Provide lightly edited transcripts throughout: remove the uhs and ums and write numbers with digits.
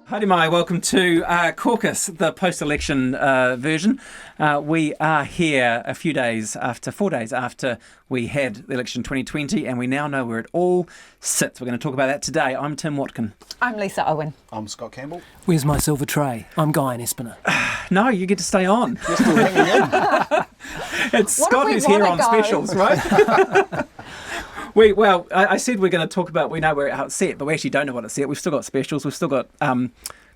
Pāti Māori, welcome to CAUCUS, the post-election version. We are here 4 days after we had the election 2020, and we now know where it all sits. We're going to talk about that today. I'm Tim Watkin. I'm Lisa Owen. I'm Scott Campbell. Where's my silver tray? I'm Guy and Espiner. No, you get to stay on. You're still hanging in. It's Scott who's here on specials, right? I said we're going to talk about, we know where it's set, but we actually don't know what it's set. We've still got specials. We've still got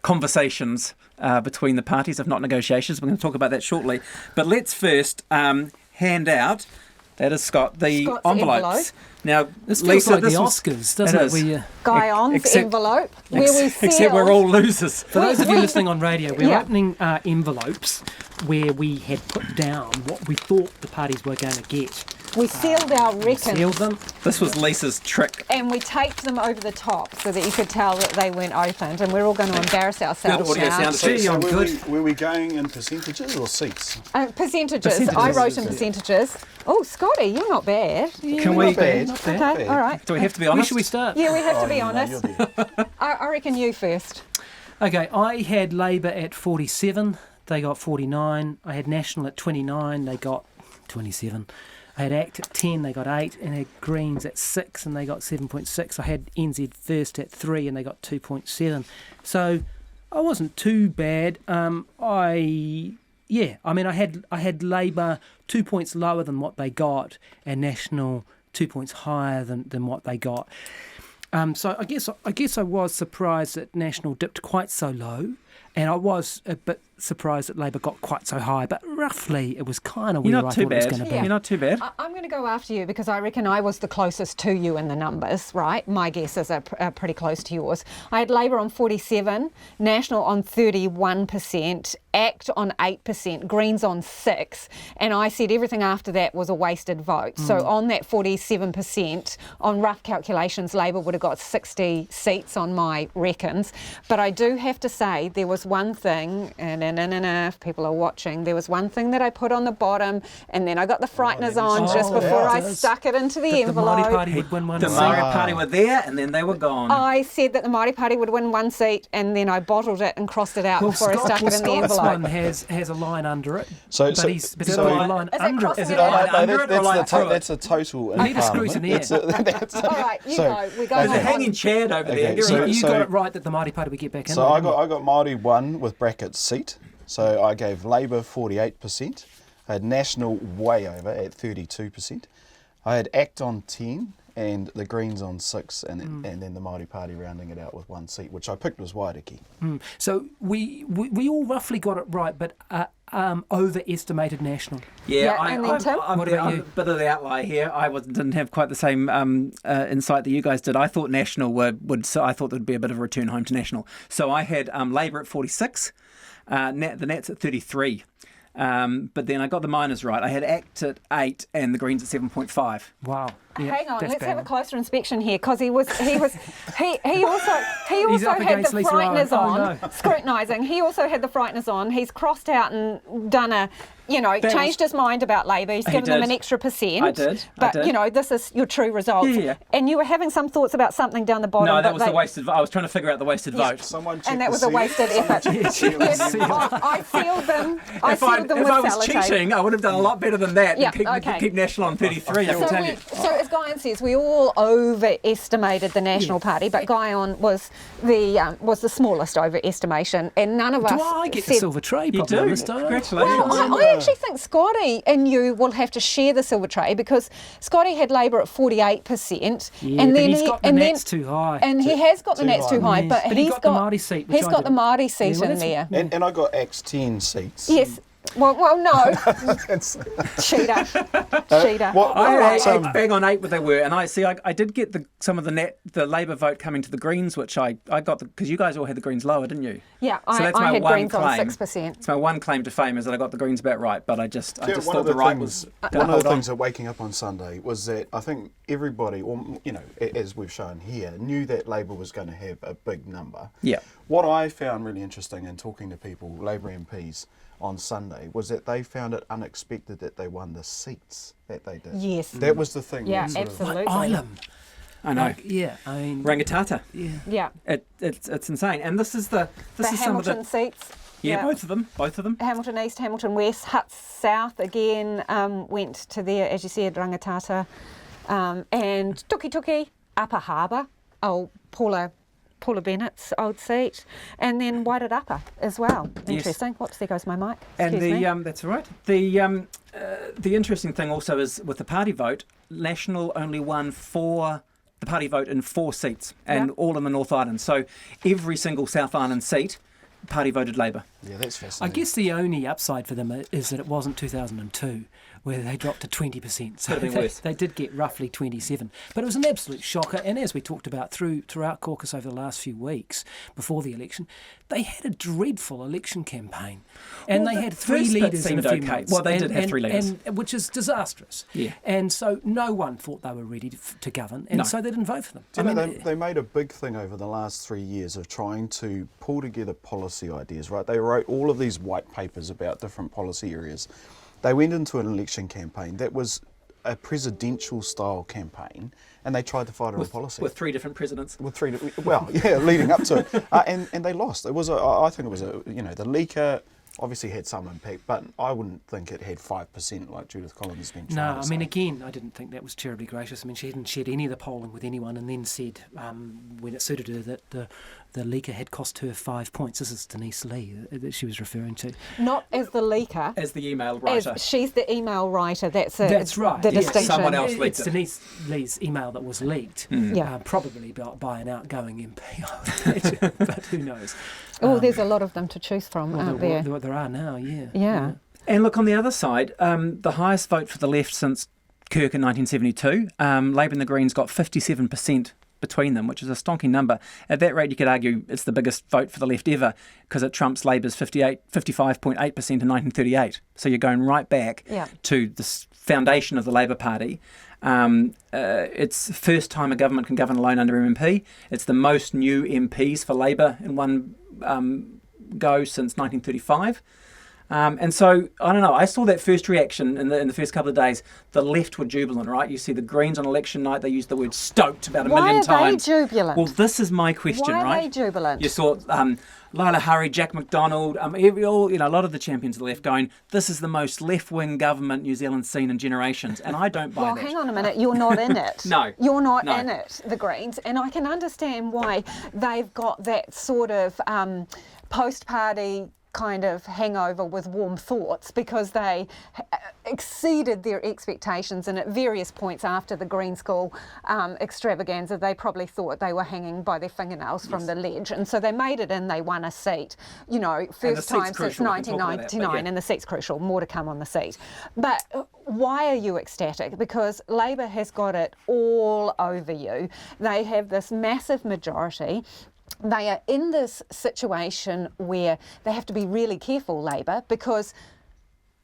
conversations between the parties, if not negotiations. We're going to talk about that shortly. But let's first hand out, that is Scott, the Scott's envelopes. Now, This feels Lisa, like the this Oscars, doesn't it? is. Guy On's envelope, where we sealed... Except we're all losers. For those of you we- listening on radio, we're Yeah. opening envelopes where we had put down what we thought the parties were going to get. We sealed our reckons. Sealed them. This was Lisa's trick. And we taped them over the top so that you could tell that they weren't opened, and we're all going to embarrass ourselves Good audio now. sound. Gee, I'm good. Were we going in percentages or seats? Percentages. I wrote in percentages. Oh, Scotty, you're not bad. Can we? Not bad. Okay, all right. Do we have to be Where honest? should we start? Yeah, we have to be No, honest. you're there. I reckon you first. Okay, I had Labour at 47. They got 49. I had National at 29. They got 27. I had ACT at 10, they got 8, and I had Greens at 6, and they got 7.6. I had NZ First at 3, and they got 2.7. So I wasn't too bad. I had Labour 2 points lower than what they got, and National 2 points higher than what they got. So I guess I was surprised that National dipped quite so low, and I was a bit surprised that Labour got quite so high. But roughly, it was kind of where I thought it was going to be. You're not too bad. I'm going to go after you because I reckon I was the closest to you in the numbers, right? My guesses are pretty close to yours. I had Labour on 47, National on 31%, ACT on 8%, Greens on 6%, and I said everything after that was a wasted vote. So on that 47%, on rough calculations, Labour would have got 60 seats on my reckons. But I do have to say there was one thing, and if people are watching, there was one thing that I put on the bottom, and then I got the frighteners on just before I stuck it into the envelope. The Māori Party would win one The seat. Māori Party were there, and then they were gone. I said that the Māori Party would win one seat, and then I bottled it and crossed it out before I stuck it in the Scott's envelope. one has a line under it, So but he's put a line Is it under crossing it. Is it it a line out? under it or line through it? That's a total in I need a Parliament. scrutineer. All right, you So- go. We go There's a on. hanging chad over there. Okay, so- You got it right that the Māori Party would get back in. So I got Māori 1 with brackets seat. So I gave Labour 48%. I had National way over at 32%. I had ACT on 10 and the Greens on 6, and then the Māori Party rounding it out with 1 seat, which I picked was Wairiki. So we all roughly got it right, but overestimated National. Yeah, and then Tim? I'm What a about you? bit of the outlier here. I didn't have quite the same insight that you guys did. I thought National I thought there'd be a bit of a return home to National. So I had Labour at 46, the Nats at 33. But then I got the minors right. I had ACT at 8 and the Greens at 7.5. Wow. Yeah, Hang on, that's let's have a bad. closer inspection here because he also He's had up the against Lisa frighteners Owen. on, Oh, no. scrutinising. He also had the frighteners on. He's crossed out and done changed his mind about Labour. He's given them did. an extra %. I did. But this is your true result. Yeah. And you were having some thoughts about something down the bottom. No, that but was the wasted vote. I was trying to figure out the wasted vote. Someone check And that the was a seal. wasted effort. Yes, I sealed them. I If sealed them if with I was sellotape. cheating, I would have done a lot better than that. Yeah, and okay. keep National on 33, I can tell you. So as Guyon says, we all overestimated the National Party, but Guyon was the smallest overestimation, and none of us Do I get the said, silver tray? You Probably do. on this time. Congratulations. Well, I actually think Scotty and you will have to share the silver tray because Scotty had Labour at 48%, Yeah, and but then he's got the Nats too high. and he has got the Too Nats high. too high, Yes. but But he he's got the Māori seat, which He's I got the didn't. Māori seat Yeah, well, in there. And I got ACT's 10 seats. Yes. Well, no. Cheater. What- I had so- bang on 8 what they were, and I did get some of the Labour vote coming to the Greens, which I got because you guys all had the Greens lower, didn't you? Yeah, So that's I my had one Greens on claim. 6%. It's my one claim to fame is that I got the Greens about right, but I just Yeah, thought the right was. One of the things that waking up on Sunday was that I think everybody, or as we've shown here, knew that Labour was going to have a big number. Yeah. What I found really interesting in talking to people, Labour MPs, on Sunday was that they found it unexpected that they won the seats that they did. Yes. That was the thing. Yeah, that sort of- absolutely. Like Ireland. I know. Yeah, I mean, Rangitata. yeah. Yeah. It's insane. And this is some Hamilton of the seats. both of them. Hamilton East, Hamilton West, Hutt South again went to there, as you said, Rangitata, and Tuki, Upper Harbour, Paula Bennett's old seat, and then Wairarapa as well. Interesting. Whoops, there goes my mic. And Excuse me. that's all right. The interesting thing also is with the party vote, National only won the party vote in 4 seats, and all in the North Island. So every single South Island seat, party voted Labour. Yeah, that's I fascinating. guess the only upside for them is that it wasn't 2002 where they dropped to 20%. So Could have been worse. they did get roughly 27. But it was an absolute shocker. And as we talked about throughout caucus over the last few weeks before the election, they had a dreadful election campaign. And Well, they the had 3 first bit leaders in a seemed few okay. months. Well, they did have 3 leaders. Which is disastrous. Yeah. And so no one thought they were ready to govern. And No. so they didn't vote for them. Do you know, they made a big thing over the last 3 years of trying to pull together policy ideas, right? They wrote all of these white papers about different policy areas. They went into an election campaign that was a presidential style campaign, and they tried to fight it on policy. With 3 different presidents. With 3, leading up to it, and they lost. It was, I think it was the leaker obviously had some impact, but I wouldn't think it had 5% like Judith Collins has been trying No, to I mean, say. again, I didn't think that was terribly gracious. I mean, she hadn't shared any of the polling with anyone and then said, when it suited her, that the leaker had cost her 5 points. This is Denise Lee that she was referring to. Not as the leaker. As the email writer. She's the email writer. That's right. The yes. distinction. Someone else leaked It's it. Denise Lee's email that was leaked, Yeah. probably by an outgoing MP, I would imagine, but who knows? Oh, there's a lot of them to choose from, aren't there? There are now, yeah. Yeah. And look, on the other side, the highest vote for the left since Kirk in 1972, Labour and the Greens got 57% between them, which is a stonking number. At that rate, you could argue it's the biggest vote for the left ever because it trumps Labour's 55.8% in 1938. So you're going right back to the foundation of the Labour Party. It's the first time a government can govern alone under MMP. It's the most new MPs for Labour in one go since 1935. And so, I don't know, I saw that first reaction in the first couple of days. The left were jubilant, right? You see the Greens on election night, they used the word stoked about a million times. Why are they jubilant? Well, this is my question, Why right? are they jubilant? You saw Lila Hurry, Jack McDonald, a lot of the champions of the left going, this is the most left-wing government New Zealand's seen in generations. And I don't buy Well, that. hang on a minute. You're not in it. No. You're not No. in it, the Greens. And I can understand why they've got that sort of post-party kind of hangover with warm thoughts, because they exceeded their expectations, and at various points after the Green School extravaganza, they probably thought they were hanging by their fingernails from the ledge, and so they made it in. They won a seat, first time since 1999, and the seat's crucial. More to come on the seat. But why are you ecstatic? Because Labour has got it all over you. They have this massive majority. They are in this situation where they have to be really careful, Labour, because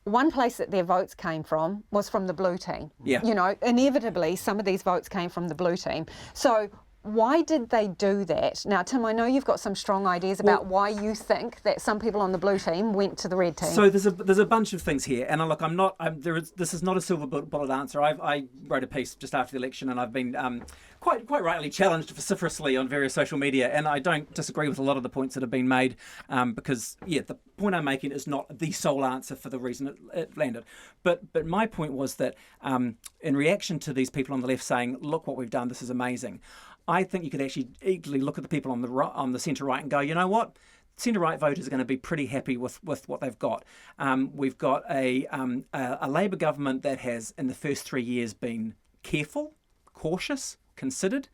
one place that their votes came from was from the blue team. Yeah. Inevitably, some of these votes came from the blue team. So why did they do that? Now, Tim, I know you've got some strong ideas about why you think that some people on the blue team went to the red team. So there's a bunch of things here, and look, this is not a silver bullet answer. I wrote a piece just after the election, and I've been quite rightly challenged vociferously on various social media, and I don't disagree with a lot of the points that have been made, because the point I'm making is not the sole answer for the reason it landed. But my point was that in reaction to these people on the left saying, look what we've done, this is amazing, I think you could actually equally look at the people on the centre right and go, you know what? Centre right voters are going to be pretty happy with what they've got. We've got a Labour government that has, in the first 3 years, been careful, cautious, considered.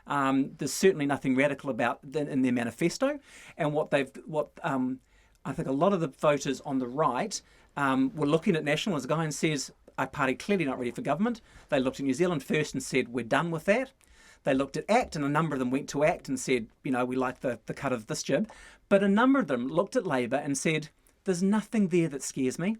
There's certainly nothing radical about in their manifesto, and I think a lot of the voters on the right were looking at National as a guy and says, our party clearly not ready for government. They looked at New Zealand First and said, we're done with that. They looked at ACT, and a number of them went to ACT and said, we like the cut of this jib. But a number of them looked at Labour and said, there's nothing there that scares me.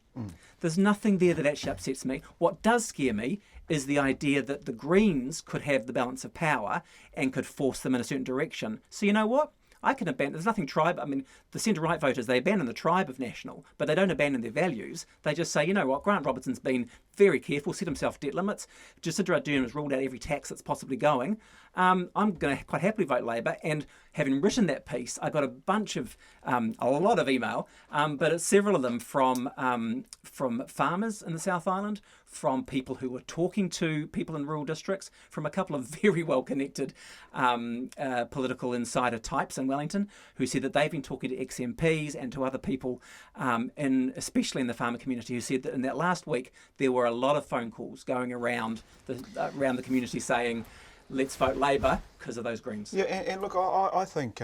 There's nothing there that actually upsets me. What does scare me is the idea that the Greens could have the balance of power and could force them in a certain direction. So you know what? I can abandon. There's nothing tribe. I mean, the centre-right voters, they abandon the tribe of National, but they don't abandon their values. They just say, you know what, Grant Robertson's been very careful, set himself debt limits. Jacinda Ardern has ruled out every tax that's possibly going. I'm going to quite happily vote Labour. And having written that piece, I got a bunch of, a lot of email, but it's several of them from farmers in the South Island, from people who were talking to people in rural districts, from a couple of very well-connected political insider types in Wellington, who said that they've been talking to ex-MPs and to other people, especially in the farmer community, who said that in that last week there were a lot of phone calls going around the community saying, let's vote Labour because of those Greens. Yeah, and look, I think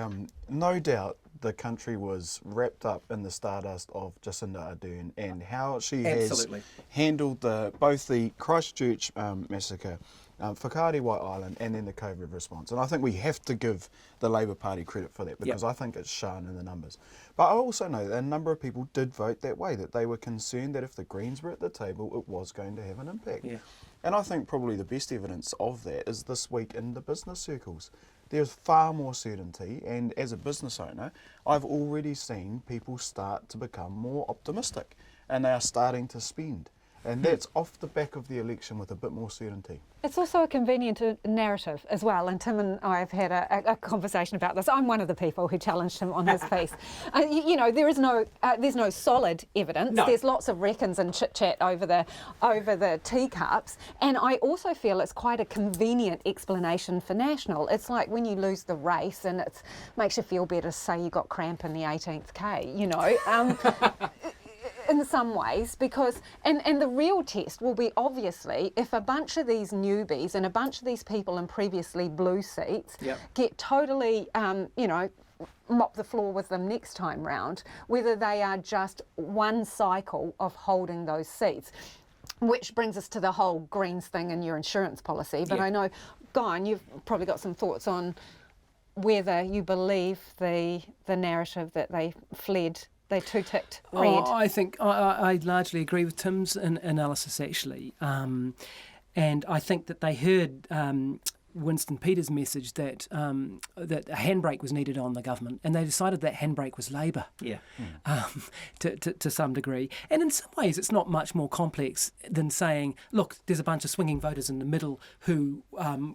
no doubt the country was wrapped up in the stardust of Jacinda Ardern and how she has handled both the Christchurch massacre, Whakaari White Island, and then the COVID response. And I think we have to give the Labour Party credit for that, because I think it's shown in the numbers. But I also know that a number of people did vote that way, that they were concerned that if the Greens were at the table, it was going to have an impact. Yeah. And I think probably the best evidence of that is this week in the business circles. There's far more certainty, and as a business owner, I've already seen people start to become more optimistic, and they are starting to spend. And that's off the back of the election with a bit more certainty. It's also a convenient narrative as well, and Tim and I have had a conversation about this. I'm one of the people who challenged him on his piece. There's no solid evidence. No. There's lots of reckons and chit chat over the teacups, and I also feel it's quite a convenient explanation for National. It's like when you lose the race, and it makes you feel better to say you got cramp in the 18th K. In some ways, because and the real test will be obviously if a bunch of these newbies and a bunch of these people in previously blue seats get totally mop the floor with them next time round, whether they are just one cycle of holding those seats. Which brings us to the whole Greens thing in your insurance policy. But I know, Guy, you've probably got some thoughts on whether you believe the narrative that they fled. They two-ticked red. I think I largely agree with Tim's analysis, actually. And I think that they heard Winston Peters' message that that a handbrake was needed on the government, and they decided that handbrake was Labour. Yeah. To some degree. And in some ways, it's not much more complex than saying, look, there's a bunch of swinging voters in the middle who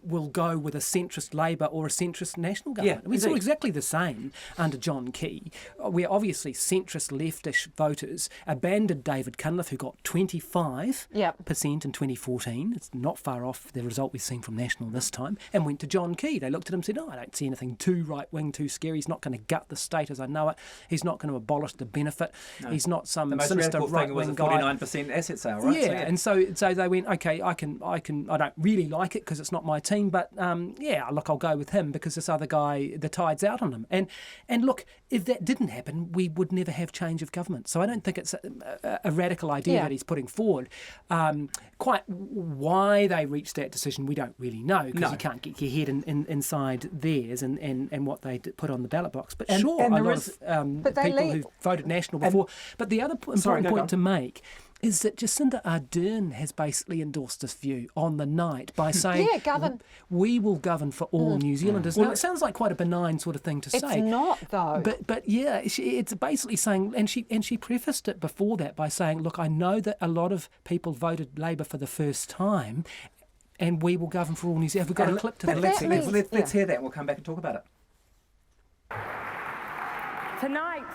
will go with a centrist Labour or a centrist National government. Yeah, we saw exactly the same under John Key, where obviously centrist leftish voters abandoned David Cunliffe, who got 25% in 2014. It's not far off the result we've seen from National this time. And went to John Key. They looked at him and said, I don't see anything too right-wing, too scary. He's not going to gut the state as I know it. He's not going to abolish the benefit. No. He's not some sinister right-wing guy. 49% asset sale, right? Yeah, and so they went, okay, I don't really like it because it's not my team, but look, I'll go with him because this other guy, the tide's out on him. And look, if that didn't happen, we would never have change of government. So I don't think it's a radical idea that he's putting forward. Quite why they reached that decision, we don't really know, because you can't get your head inside theirs and what they put on the ballot box. But a lot of people who voted National before. But the other important point to make is that Jacinda Ardern has basically endorsed this view on the night by saying, we will govern for all New Zealanders. Now, it sounds like quite a benign sort of thing to say. It's not, though. But it's basically saying, and she prefaced it before that by saying, look, I know that a lot of people voted Labour for the first time, and we will govern for all New Zealand. We've got a clip to that. Let's hear that and we'll come back and talk about it. Tonight,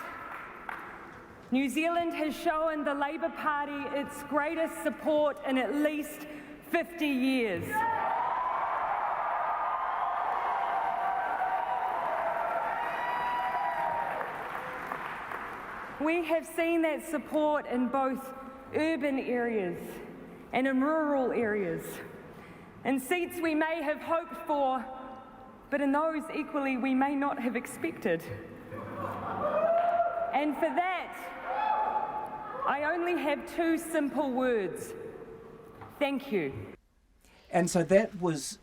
New Zealand has shown the Labour Party its greatest support in at least 50 years. We have seen that support in both urban areas and in rural areas, in seats we may have hoped for, but in those equally we may not have expected. And for that, I only have two simple words: thank you. And so that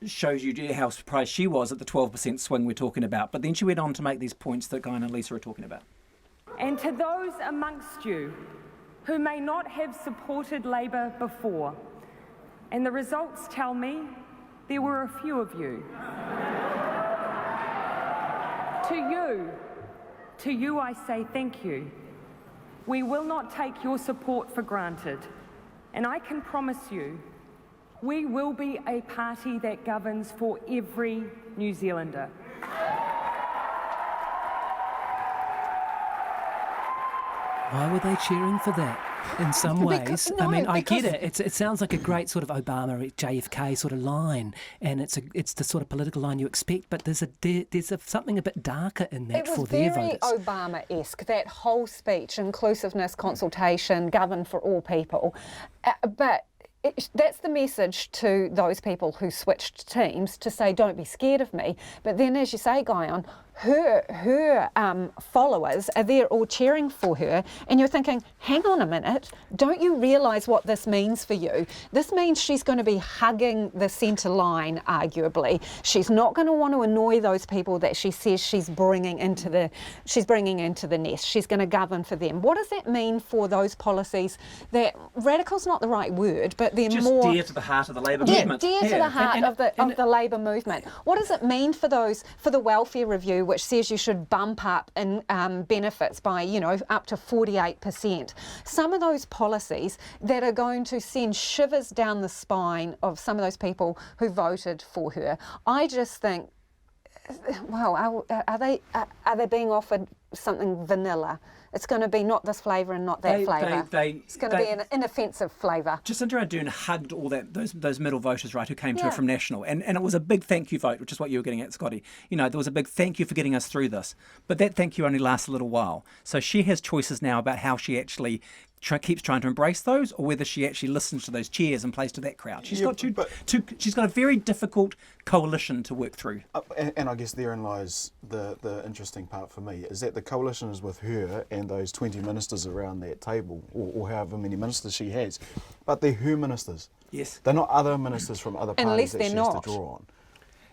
shows you how surprised she was at the 12% swing we're talking about. But then she went on to make these points that Guy and Lisa are talking about. And to those amongst you who may not have supported Labour before, and the results tell me there were a few of you. To you I say thank you. We will not take your support for granted. And I can promise you, we will be a party that governs for every New Zealander. Why were they cheering for that? In some ways, No, I mean, I get because- it. It sounds like a great sort of Obama, JFK sort of line, and it's the sort of political line you expect. But there's something a bit darker in that for their voters. It was very Obama-esque, that whole speech, inclusiveness, consultation, govern for all people. But that's the message to those people who switched teams to say, don't be scared of me. But then, as you say, Guyon, her followers are there all cheering for her, and you're thinking, hang on a minute, don't you realise what this means for you? This means she's going to be hugging the centre line, arguably. She's not going to want to annoy those people that she says she's bringing into the nest. She's going to govern for them. What does that mean for those policies that radical's not the right word, but they're Just more dear to the heart of the Labour movement. dear to the heart And- of the Labour movement. What does it mean for the welfare review, which says you should bump up in benefits by, up to 48%? Some of those policies that are going to send shivers down the spine of some of those people who voted for her. I just think, well, are they being offered something vanilla? It's going to be not this flavour and not that flavour. It's going to be an inoffensive flavour. Jacinda Ardern hugged all those middle voters, right, who came to her from National. And it was a big thank you vote, which is what you were getting at, Scotty. There was a big thank you for getting us through this. But that thank you only lasts a little while. So she has choices now about how she actually keeps trying to embrace those, or whether she actually listens to those cheers and plays to that crowd. She's got she's got a very difficult coalition to work through. And I guess therein lies the interesting part for me, is that the coalition is with her and those 20 ministers around that table, or however many ministers she has, but they're her ministers. Yes. They're not other ministers from other parties that she has to draw on.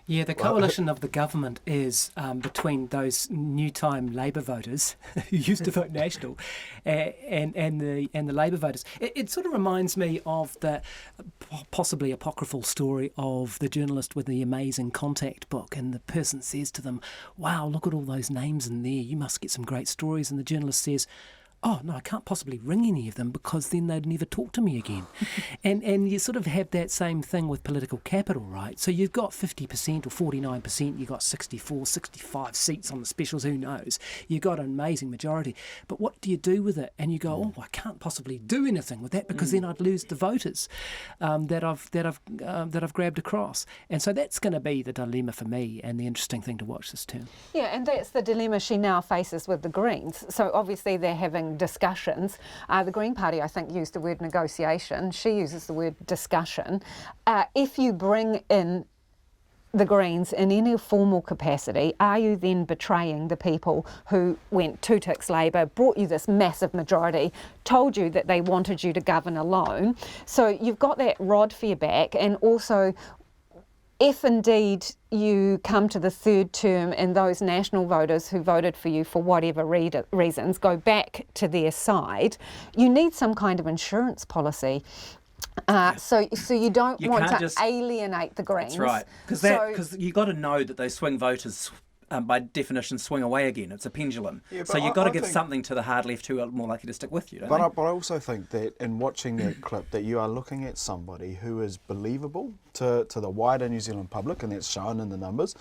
Yeah, the coalition of the government is between those new time Labour voters who used to vote National and the Labour voters. It sort of reminds me of the possibly apocryphal story of the journalist with the amazing contact book, and the person says to them, "Wow, look at all those names in there. You must get some great stories." And the journalist says, "Oh, no, I can't possibly ring any of them because then they'd never talk to me again." and you sort of have that same thing with political capital, right? So you've got 50% or 49%, you've got 64, 65 seats on the specials, who knows? You've got an amazing majority. But what do you do with it? And you go, "Oh, I can't possibly do anything with that because then I'd lose the voters that I've grabbed across." And so that's going to be the dilemma for me, and the interesting thing to watch this term. Yeah, and that's the dilemma she now faces with the Greens. So obviously they're having discussions. The Green Party, I think, used the word negotiation. She uses the word discussion. If you bring in the Greens in any formal capacity, are you then betraying the people who went 2 ticks Labour, brought you this massive majority, told you that they wanted you to govern alone? So you've got that rod for your back, and also, if indeed you come to the third term and those National voters who voted for you for whatever reasons go back to their side, you need some kind of insurance policy. So you don't want to alienate the Greens. That's right. Because you got to know that those swing voters, by definition, swing away again. It's a pendulum. Yeah, so you've got to give something to the hard left who are more likely to stick with you, don't they? But I also think that in watching that clip, that you are looking at somebody who is believable to the wider New Zealand public, and that's shown in the numbers,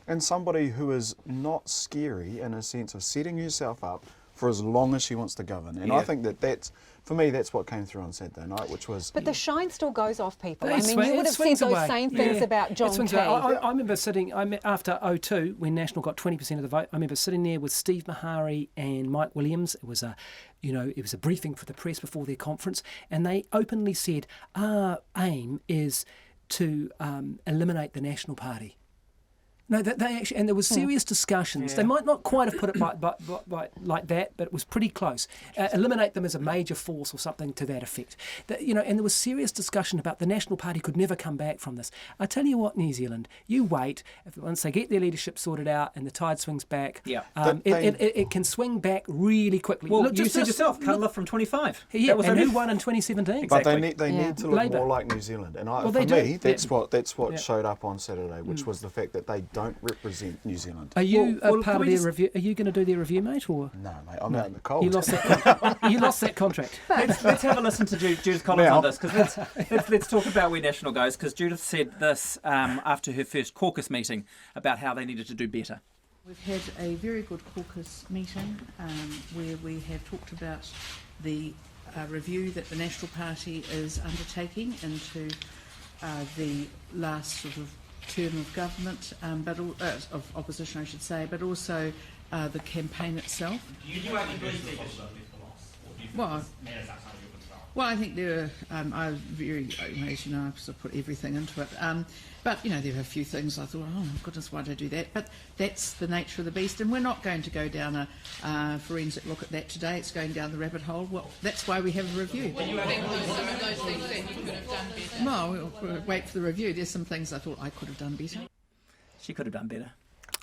and somebody who is not scary in a sense of setting yourself up for as long as she wants to govern. And I think that's, for me, that's what came through on Saturday night, which was... But the shine still goes off people. But you would have said those same things about John Key. I remember sitting, after 2002, when National got 20% of the vote, I remember sitting there with Steve Mahari and Mike Williams. It was a briefing for the press before their conference, and they openly said, our aim is to eliminate the National Party. No, they actually, and there was serious discussions. Yeah. They might not quite have put it like that, but it was pretty close. Eliminate them as a major force or something to that effect. And there was serious discussion about the National Party could never come back from this. I tell you what, New Zealand, you wait. Once they get their leadership sorted out and the tide swings back, it can swing back really quickly. Well, look, you said yourself, cut off from 25. Yeah, and who won in 2017? But they need to look more like New Zealand. And for me, that's what showed up on Saturday, which was the fact that they don't don't represent New Zealand. Are you Well, a part can of we their just- review? Are you going to do their review, mate, or No, mate, I'm out in the cold. you lost that? You lost that contract. Let's have a listen to Judith Collins Now- on this, because let's talk about where National goes, because Judith said this after her first caucus meeting about how they needed to do better. We've had a very good caucus meeting where we have talked about the review that the National Party is undertaking into the last sort of term of government, of opposition I should say, but also the campaign itself. Well, I think there are, I very, as you know, I've sort of put everything into it. But, you know, there are a few things I thought, oh, my goodness, why did I do that? But that's the nature of the beast, and we're not going to go down a forensic look at that today. It's going down the rabbit hole. Well, that's why we have a review. What do you think were some of those things that you could have done better? Well, we'll wait for the review. There's some things I thought I could have done better. She could have done better.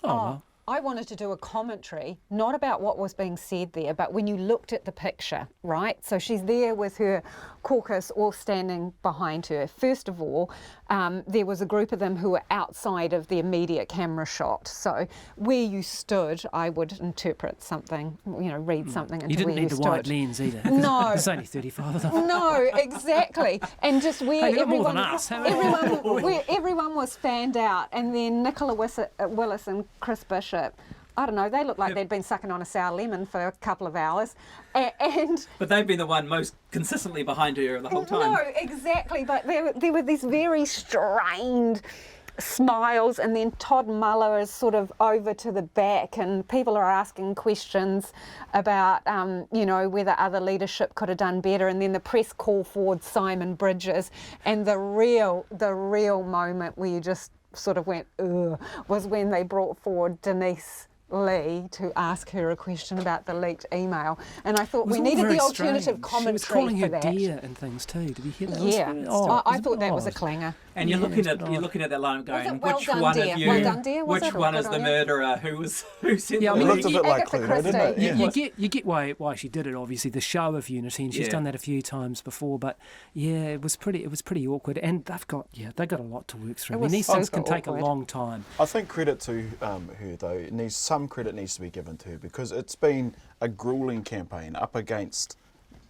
Oh, well. I wanted to do a commentary, not about what was being said there, but when you looked at the picture, right? So she's there with her caucus all standing behind her. First of all, there was a group of them who were outside of the immediate camera shot. So where you stood, I would interpret something, you know, read something into You didn't where need you the stood. wide lens either. No. There's only 35 of them. No, exactly. And just where Hey, you've got more everyone, than us, haven't you? where everyone was fanned out, and then Nicola Willis and Chris Bishop, I don't know, they looked like they'd been sucking on a sour lemon for a couple of hours. And But they've been the one most consistently behind her the whole time. no, exactly. But there were these very strained smiles, and then Todd Muller is sort of over to the back, and people are asking questions about, you know, whether other leadership could have done better, and then the press call forward Simon Bridges, and the real moment where you just sort of went, ugh, was when they brought forward Denise Lee to ask her a question about the leaked email, and I thought It was we all needed very the alternative strange. commentary She was calling for her that. dear and things too. Did you hear that? Yeah, It was- I it was thought that was a odd. clanger. And you're Yeah, looking it's at a bit you're odd. looking at that line going, it well which done, one dear? of you, Well done, dear? Was which it? one Good is on the you. murderer? Who sent Yeah, I the mean, It leak? looked a bit like Agatha Cluedo, didn't it? Christie. Yeah. You get why she did it. Obviously, the show of unity, and she's Yeah. done that a few times before. But yeah, it was pretty awkward, and they've got a lot to work through. It I mean, was these things super can take awkward. a long time. I think credit to her though. Some credit needs to be given to her because it's been a grueling campaign up against,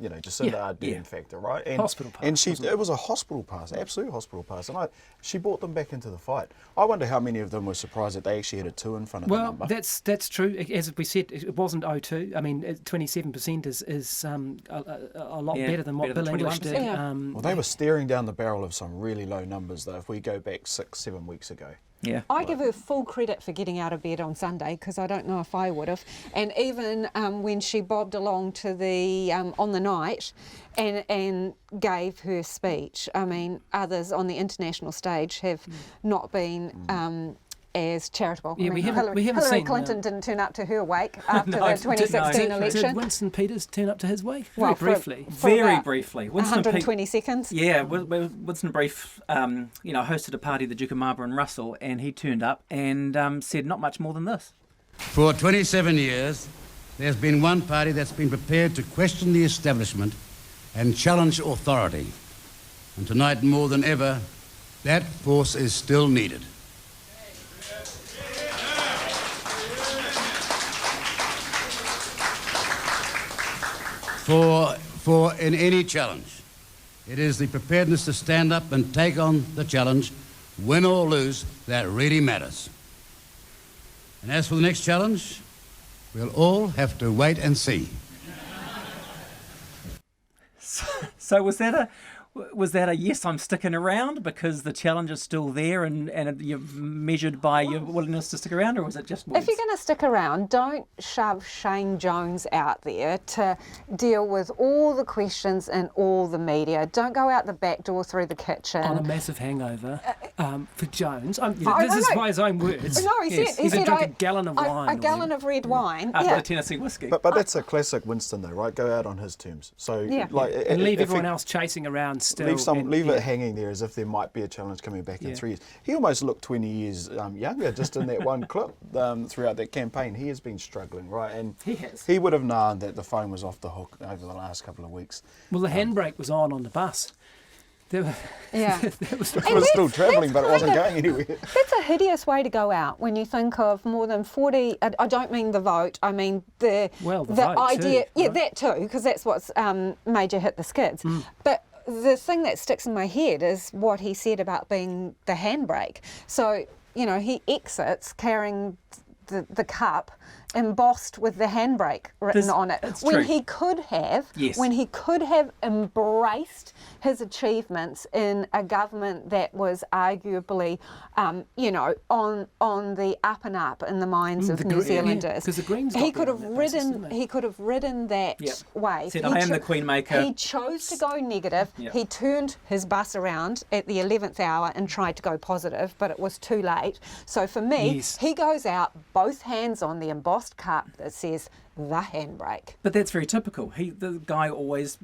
you know, Jacinda Yeah, Ardern yeah. factor, right? And, Hospital pass, and wasn't it? it was a hospital pass, absolute hospital pass, and she brought them back into the fight. I wonder how many of them were surprised that they actually had a 2 in front of the Well, number. that's true. As we said, it wasn't 0.2. I mean, 27% is a lot Yeah, better than what better than Bill English 21%. did. Yeah. Well, they were staring down the barrel of some really low numbers though. If we go back 6-7 weeks ago. Yeah. I give her full credit for getting out of bed on Sunday because I don't know if I would have. And even when she bobbed along to the on the night and gave her speech, I mean, others on the international stage have not been as charitable. Yeah, I mean, we haven't Hillary seen, Clinton didn't turn up to her wake after No, the didn't, no. 2016 election. Did Winston Peters turn up to his wake? Very Well, for- briefly. for Very about briefly. Winston 120 seconds. Yeah, Winston Brief, hosted a party, the Duke of Marlborough and Russell, and he turned up and said not much more than this. For 27 years, there's been one party that's been prepared to question the establishment and challenge authority. And tonight, more than ever, that force is still needed. For in any challenge, it is the preparedness to stand up and take on the challenge, win or lose, that really matters. And as for the next challenge, we'll all have to wait and see. So was that a yes, I'm sticking around because the challenge is still there and you're measured by your willingness to stick around, or was it just words? If you're going to stick around, don't shove Shane Jones out there to deal with all the questions and all the media. Don't go out the back door through the kitchen. On a massive hangover for Jones. This no, is no. by his own words. No, he Yes. said, He's drunk a gallon of wine. A gallon of red wine. After Yeah. the Tennessee whiskey. But that's a classic Winston though, right? Go out on his terms. So Yeah. like and leave if everyone he- else chasing around still. Leave and- it hanging there as if there might be a challenge coming back in Yeah. 3 years. He almost looked 20 years younger just in that one clip throughout that campaign. He has been struggling, right? And He has. He would have known that the phone was off the hook over the last couple of weeks. Well, the handbrake was on the bus. Yeah. It was still travelling, but it wasn't going anywhere. That's a hideous way to go out when you think of more than 40. I don't mean the vote. I mean the vote idea. too, Yeah, right? that too, because that's what's made you hit the skids. But the thing that sticks in my head is what he said about being the handbrake. So he exits carrying the cup embossed with the handbrake written on it. That's when true. he could have, Yes. when he could have embraced his achievements in a government that was arguably, on the up and up in the minds of New Zealanders. 'cause the Greens got he could there have on that basis, ridden. didn't they? He could have ridden that Yep. wave. Said, He "I am the Queen Maker." He chose to go negative. Yep. He turned his bus around at the 11th hour and tried to go positive, but it was too late. So for me, Yes. he goes out, both hands on the embossed cup that says the handbrake. But that's very typical. The guy always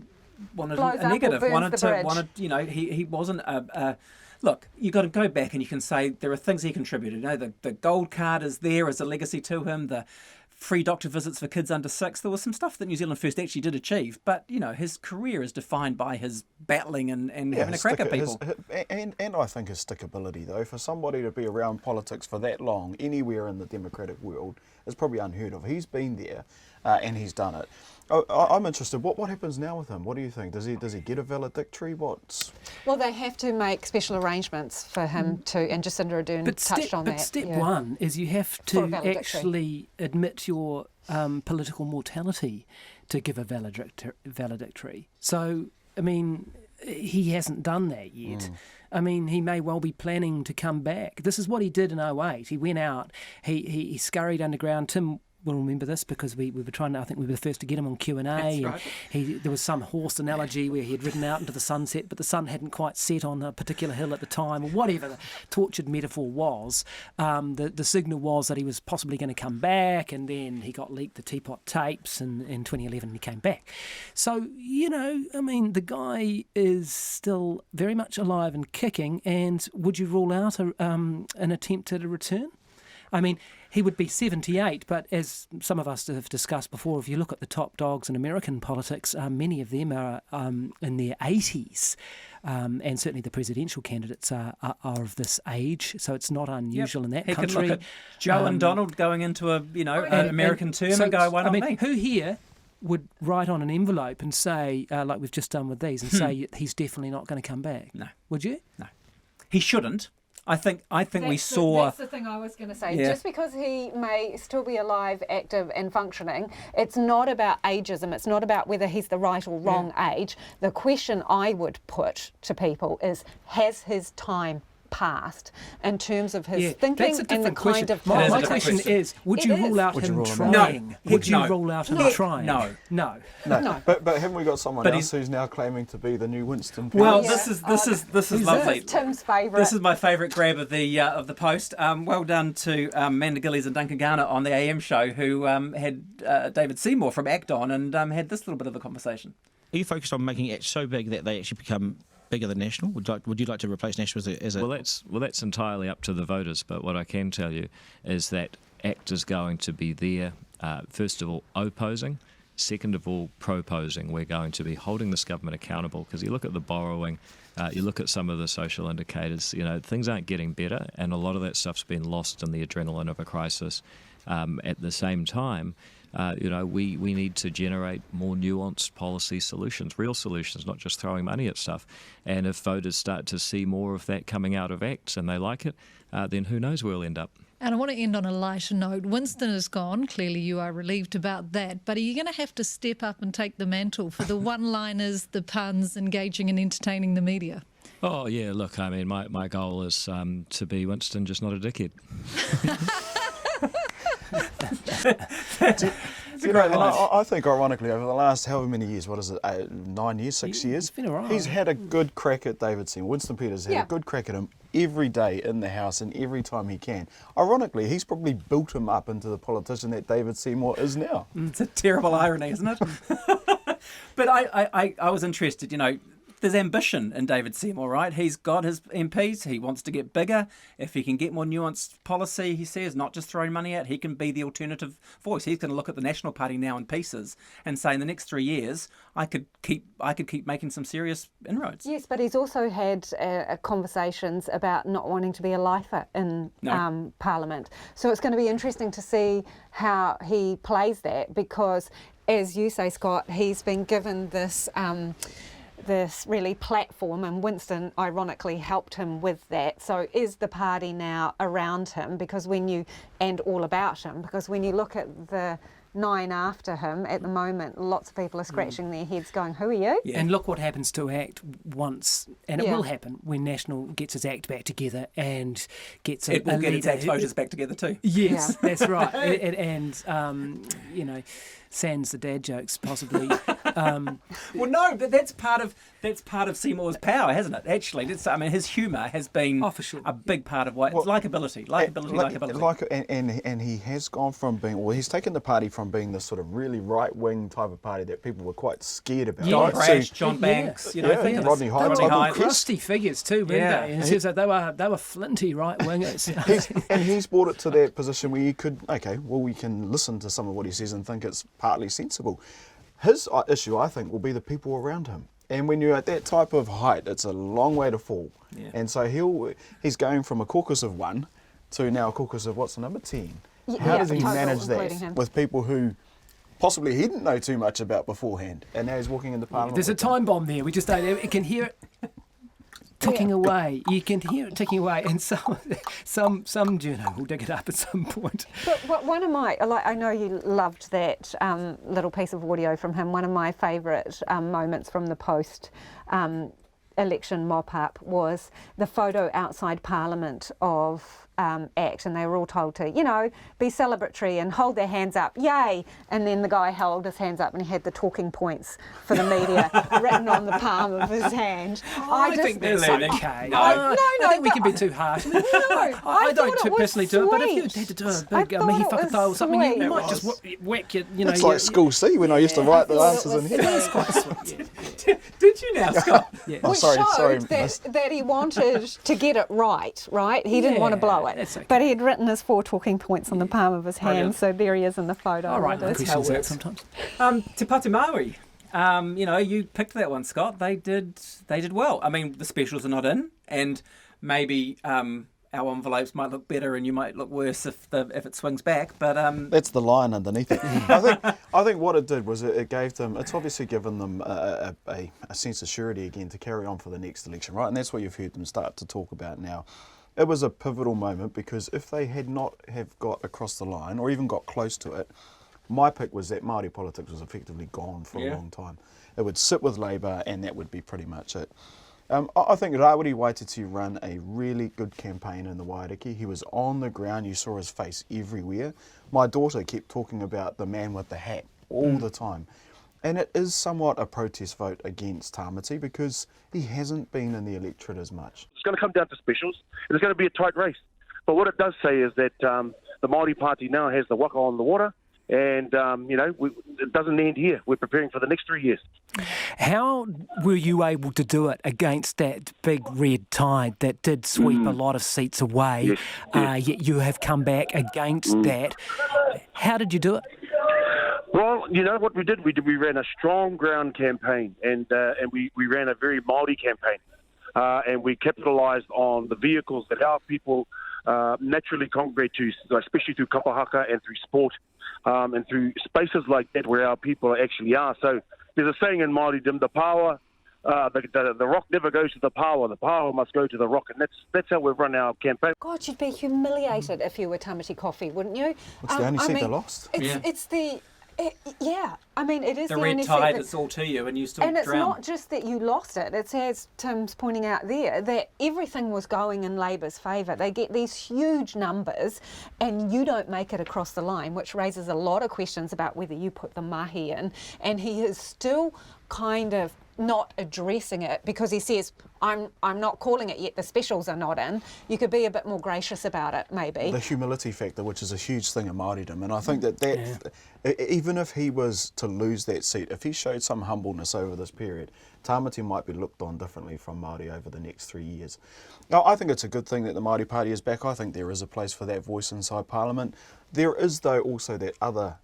wanted Blows a up or negative. burns the bridge. He wasn't a. Look, you got to go back and you can say there are things he contributed. The gold card is there as a legacy to him. The free doctor visits for kids under 6. There was some stuff that New Zealand First actually did achieve. But his career is defined by his battling and having a crack at people. And I think his stickability, though, for somebody to be around politics for that long anywhere in the democratic world is probably unheard of. He's been there and he's done it. I'm interested. What happens now with him? What do you think? Does he get a valedictory? Well, they have to make special arrangements for him to, and Jacinda Ardern touched on that. But step yeah. one is you have For a to valedictory. actually admit your political mortality to give a valedictory. So, I mean, he hasn't done that yet. I mean, he may well be planning to come back. This is what he did in 2008. He went out, he scurried underground. Tim will remember this because we were trying to, I think we were the first to get him on Q&A. That's and right. there was some horse analogy where he had ridden out into the sunset, but the sun hadn't quite set on a particular hill at the time, or whatever the tortured metaphor was. The signal was that he was possibly going to come back, and then he got leaked the teapot tapes, and in 2011 he came back. So, I mean, the guy is still very much alive and kicking, and would you rule out an attempt at a return? I mean, he would be 78, but as some of us have discussed before, if you look at the top dogs in American politics, many of them are in their 80s, and certainly the presidential candidates are of this age, so it's not unusual in that He country. could look at Joe and Donald going into an American term and go, why not me? Who here would write on an envelope and say, like we've just done with these, and say he's definitely not going to come back? No. Would you? No. He shouldn't. I think we saw. That's the thing I was going to say. Yeah. Just because he may still be alive, active and functioning, it's not about ageism. It's not about whether he's the right or wrong age. The question I would put to people is, has his time passed in terms of his thinking that's a and the different question. kind of It is a My different question question. is, would you rule out Would you him rule him trying? out? No. Would you No. rule out him No. trying? No. No. No. But haven't we got someone But else he's- who's now claiming to be the new Winston? Well, Yeah. this is lovely. This is Tim's favourite. This is my favourite grab of the post. Well done to Amanda Gillies and Duncan Garner on the AM show, who had David Seymour from Act On and had this little bit of a conversation. Are you focused on making ACT so big that they actually become bigger than National? Would you like to replace National as a... Well, that's entirely up to the voters. But what I can tell you is that ACT is going to be there. First of all, opposing. Second of all, proposing. We're going to be holding this government accountable, because you look at the borrowing, you look at some of the social indicators. Things aren't getting better, and a lot of that stuff's been lost in the adrenaline of a crisis. At the same time, we need to generate more nuanced policy solutions, real solutions, not just throwing money at stuff. And if voters start to see more of that coming out of ACT and they like it, then who knows where we'll end up. And I want to end on a lighter note. Winston is gone. Clearly you are relieved about that. But are you going to have to step up and take the mantle for the one-liners, the puns, engaging and entertaining the media? Oh, yeah, look, I mean, my goal is to be Winston, just not a dickhead. I think, ironically, over the last however many years, 9 years, 6 years, been all right. he's had a good crack at David Seymour. Winston Peters had a good crack at him every day in the House and every time he can. Ironically, he's probably built him up into the politician that David Seymour is now. It's a terrible irony, isn't it? But I was interested, there's ambition in David Seymour, right? He's got his MPs. He wants to get bigger. If he can get more nuanced policy, he says, not just throwing money at, he can be the alternative voice. He's going to look at the National Party now in pieces and say, in the next 3 years, I could keep making some serious inroads. Yes, but he's also had conversations about not wanting to be a lifer in Parliament. So it's going to be interesting to see how he plays that, because, as you say, Scott, he's been given this really platform, and Winston ironically helped him with that. So is the party now around him and all about him? Because when you look at the 9 after him at the moment, lots of people are scratching their heads going, who are you? Yeah. And look what happens to ACT once, and it will happen when National gets his ACT back together and gets it will get its ACT voters back together too. Yes, that's right. And sans the dad jokes, possibly. Well, no, but that's part of Seymour's power, hasn't it? Actually, his humour has been for sure. a big part of what likability. And he has gone from being, he's taken the party from being this sort of really right-wing type of party that people were quite scared about. Don Brash, John Banks, Rodney Hyde. They were crusty figures too, weren't they? And it says that they were flinty right-wingers. He's brought it to that position where you could, we can listen to some of what he says and think it's partly sensible. His issue, I think, will be the people around him. And when you're at that type of height, it's a long way to fall. Yeah. And so he's going from a caucus of 1 to now a caucus of, what's the number, 10? How does he manage that with people who possibly he didn't know too much about beforehand, and now he's walking into Parliament? There's a time bomb there. We just don't. You can hear it ticking away. You can hear it ticking away, and some journo will dig it up at some point. But one of my, I know you loved that little piece of audio from him. One of my favourite moments from the post election mop-up was the photo outside Parliament of ACT, and they were all told to, be celebratory and hold their hands up, yay! And then the guy held his hands up and he had the talking points for the media written on the palm of his hand. I think that's okay. I think we can be too harsh. I don't personally do it, but if you had to do a big mihi whakatau or something, you might just whack your, It's like school C when I used to write the answers in here. It is quite sweet. Did you now, Scott? Yeah. Which showed that he wanted to get it right? He didn't want to blow it. Okay. But he had written his 4 talking points on the palm of his hand, so there he is in the photo. All right, that's how it works sometimes. Te Pāti Māori, you picked that one, Scott. They did well. I mean, the specials are not in, and maybe our envelopes might look better and you might look worse if it swings back. But that's the line underneath it. I think what it did was it gave them. It's obviously given them a sense of surety again to carry on for the next election, right? And that's what you've heard them start to talk about now. It was a pivotal moment because if they had not have got across the line or even got close to it, my pick was that Māori politics was effectively gone for a long time. It would sit with Labour and that would be pretty much it. I think Rawiri Waititi ran a really good campaign in the Waiariki. He was on the ground, you saw his face everywhere. My daughter kept talking about the man with the hat all the time. And it is somewhat a protest vote against Tāmati because he hasn't been in the electorate as much. It's going to come down to specials. It's going to be a tight race. But what it does say is that the Māori Party now has the waka on the water, and it doesn't end here. We're preparing for the next 3 years. How were you able to do it against that big red tide that did sweep a lot of seats away? Yes. Yet you have come back against that. How did you do it? Well, what we did? We ran a strong ground campaign, and we ran a very Māori campaign, and we capitalised on the vehicles that our people naturally congregate to, especially through kapahaka and through sport, and through spaces like that where our people actually are. So there's a saying in Māoridom, the power, the rock never goes to the power must go to the rock, and that's how we've run our campaign. God, you'd be humiliated if you were Tāmati Coffee, wouldn't you? It's the only seat they lost. It's the... I mean, it is the the red only tide that's all to you and you still drown. And it's not just that you lost it, it's as Tim's pointing out there, that everything was going in Labour's favour. They get these huge numbers and you don't make it across the line, which raises a lot of questions about whether you put the mahi in. And he is still kind of not addressing it because he says, I'm not calling it yet, the specials are not in. You could be a bit more gracious about it, maybe. The humility factor, which is a huge thing in Māoridom, and I think that even if he was to lose that seat, if he showed some humbleness over this period, Tāmati might be looked on differently from Māori over the next 3 years. Now, I think it's a good thing that the Māori Party is back. I think there is a place for that voice inside Parliament. There is, though, also that other,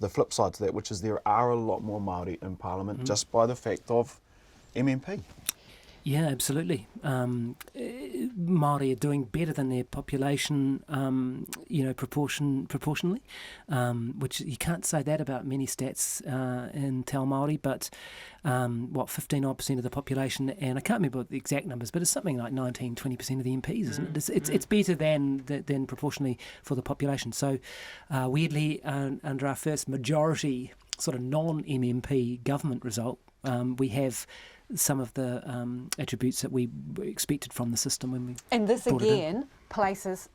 the flip side to that, which is there are a lot more Māori in Parliament just by the fact of MMP. Yeah, absolutely. Māori are doing better than their population, proportionally, which you can't say that about many stats in Te Ao Māori, but 15% of the population, and I can't remember the exact numbers, but it's something like 19-20% of the MPs, isn't it? It's better than proportionally for the population. So weirdly, under our first majority sort of non-MMP government result, we have some of the attributes that we expected from the system when we And this brought again places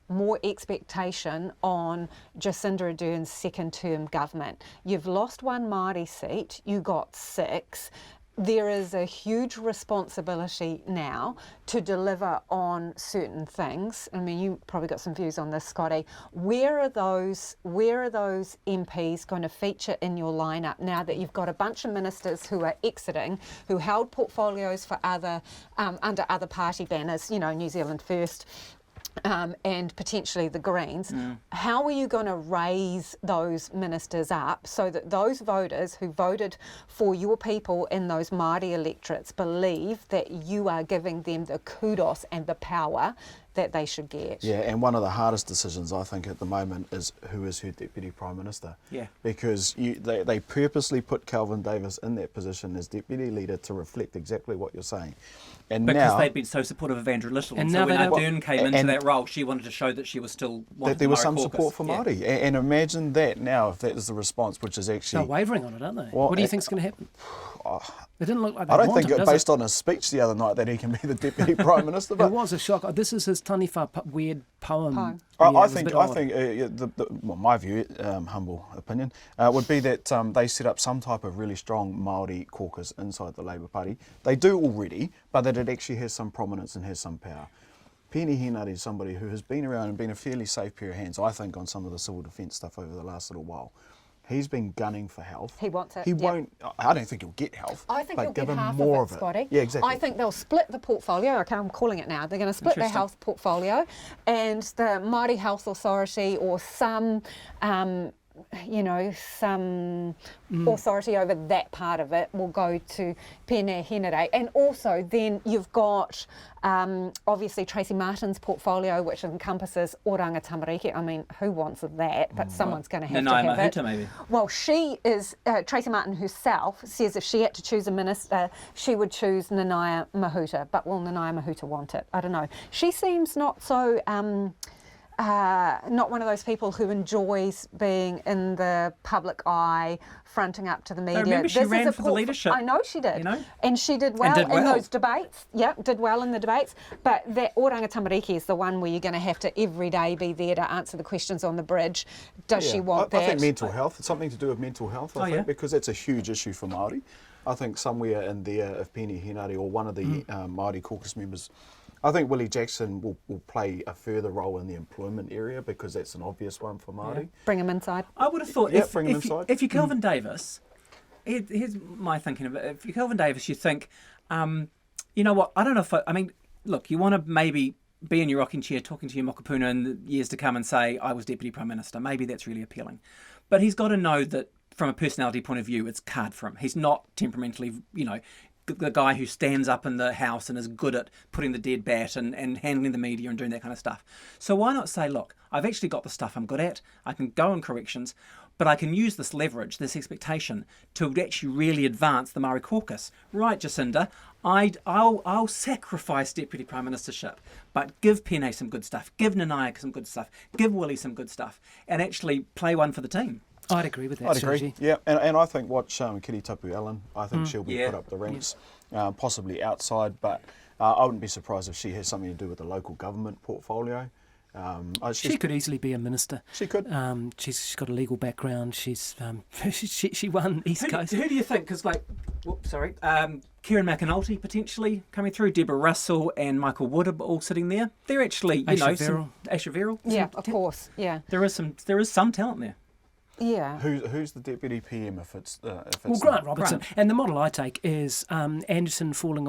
more expectation on Jacinda Ardern's second term government. You've lost one Māori seat, you got 6. There is a huge responsibility now to deliver on certain things. I mean, you probably got some views on this, Scotty. Where are those MPs going to feature in your lineup now that you've got a bunch of ministers who are exiting, who held portfolios for other under other party banners, New Zealand First, and potentially the Greens. How are you going to raise those ministers up so that those voters who voted for your people in those Māori electorates believe that you are giving them the kudos and the power that they should get? Yeah, and one of the hardest decisions I think at the moment is who is her Deputy Prime Minister. Yeah. Because they purposely put Kelvin Davis in that position as Deputy Leader to reflect exactly what you're saying. And because now, they'd been so supportive of Andrew Little. And so now when they don't- Ardern came into that role, she wanted to show that she was still that there was some Māori support for caucus. Māori. And imagine that now, if that is the response, which is They're actually... wavering on it, aren't they? Well, What do you think's going to happen? It didn't look like they I don't want think, him, does based on his speech the other night, that he can be the Deputy Prime Minister. It But was a shock. This is his Taniwha weird poem. Poem. Yeah, I it was a think bit odd. my view, humble opinion, would be that they set up some type of really strong Māori caucus inside the Labour Party. They do already, but that it actually has some prominence and has some power. Pēni Henare is somebody who has been around and been a fairly safe pair of hands, I think, on some of the civil defence stuff over the last little while. He's been gunning for health. He wants it. He yep. won't. I don't think he'll get health. I think but he'll give get him half more of it, of it. Scotty. Yeah, exactly. I think they'll split the portfolio. Okay, I'm calling it now. They're going to split their health portfolio, and the Māori Health Authority or some authority over that part of it will go to Pēni Henare. And also then you've got obviously Tracy Martin's portfolio, which encompasses Oranga Tamariki. I mean, who wants that? But someone's going to have Nanaia to have Mahuta, it. maybe. Well, she is, Tracy Martin herself says if she had to choose a minister, she would choose Nanaia Mahuta. But will Nanaia Mahuta want it? I don't know. She seems not so... not one of those people who enjoys being in the public eye, fronting up to the media. I remember she ran for the leadership. I know she did. You know? And she did well, did in well. those debates. Yep, did well in the debates. But that Oranga Tamariki is the one where you're going to have to every day be there to answer the questions on the bridge. Does she want that? I think mental health, it's something to do with mental health, I think, because that's a huge issue for Māori. I think somewhere in there, if Pēni Henare or one of the Māori caucus members, I think Willie Jackson will play a further role in the employment area because that's an obvious one for Māori. Yeah. Bring him inside. I would have thought bring him inside. if you're Kelvin Davis, here's my thinking of it. If you're Kelvin Davis, you think, you know what, I don't know if look, you want to maybe be in your rocking chair talking to your mokapuna in the years to come and say, I was Deputy Prime Minister. Maybe that's really appealing. But he's got to know that from a personality point of view, it's hard for him. He's not temperamentally, the guy who stands up in the House and is good at putting the dead bat and handling the media and doing that kind of stuff. So why not say, look, I've actually got the stuff I'm good at, I can go on corrections, but I can use this leverage, this expectation, to actually really advance the Māori caucus. Right, Jacinda, I'll sacrifice Deputy Prime Ministership, but give Pēni some good stuff, give Nanaia some good stuff, give Willie some good stuff, and actually play one for the team. I'd agree with that. I'd strategy. agree. Yeah, and I think watch Kiri Tapu Allen. I think she'll be put up the ranks, possibly outside, but I wouldn't be surprised if she has something to do with the local government portfolio. She could easily be a minister. She could. She's got a legal background. She's she won East Coast. Who do you think? Because Kieran McAnulty potentially coming through, Deborah Russell and Michael Wood all sitting there. They're actually, Asher Verrill. Yeah, of course. Yeah. There is some talent there. Yeah. Who's the deputy PM if it's Grant Robertson. And the model I take is Anderson falling